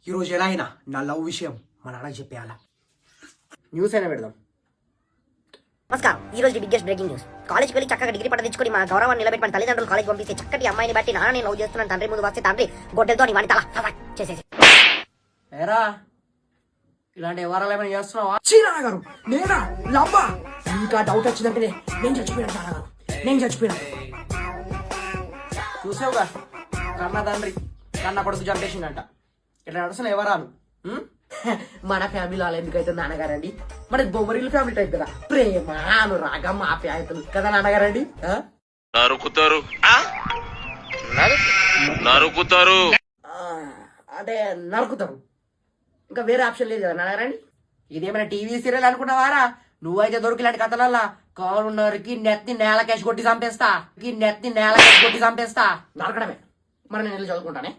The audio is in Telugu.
ఈరోజు ఎలా అయినా నా లవ్ విషయం మా నాన్నకి చెప్పేయాలా. న్యూస్ అయినా పెడదాం. నమస్కారం. ఈ రోజు బిగ్గెస్ట్ బ్రేకింగ్ న్యూస్. కాలేజ్కి వెళ్ళి చక్కగా డిగ్రీ పట్ట తెచ్చుకొని మా గౌరవాన్ని నిలబెట్టి తల్లిదండ్రులు కాలేజ్ పంపిస్తే చక్కటి అమ్మాయిని బట్టి నాన్న నేను లవ్ చేస్తున్నాను తండ్రి ముందు వస్తే తండ్రి గొడ్డలతో వాడి తల చేసేసి ఏరా ఇలాంటి వ్యవహారాలు ఏమైనా చేస్తున్నావా? నాన్నగారు నేనా లవ్వా? ఇంకా డౌట్ వచ్చిందంటే నేను చచ్చిపోయాను నాన్నగారు, నేను చచ్చిపోయాను. చూసావుగా కన్న తండ్రి కన్న కొడుకు చంపేసిందంట. ఇట్లా నడుస్తున్న ఎవరాను? మన ఫ్యామిలీలో అలా ఎందుకైతే నాన్నగారండి, మనది బొమ్మరిల్లు ఫ్యామిలీ టైప్ కదా, ప్రేమ అనురాగం ఆప్యాయతలు కదా నాన్నగారండి. నరుకుతారు నరుకుతారు అంటే నరుకుతారు, ఇంకా వేరే ఆప్షన్ లేదు కదా నాన్నగారండి. ఇదేమైనా టీవీ సీరియల్ అనుకున్నావారా? నువ్వైతే దొరికిలాంటి కథలల్లా కాలున్నరికి నెత్తి నేల కేసి కొట్టి చంపేస్తా, నెత్తి నేల కేసి కొట్టి చంపేస్తా. నరకడమే. మరి నేను వెళ్ళి చదువుకుంటానే.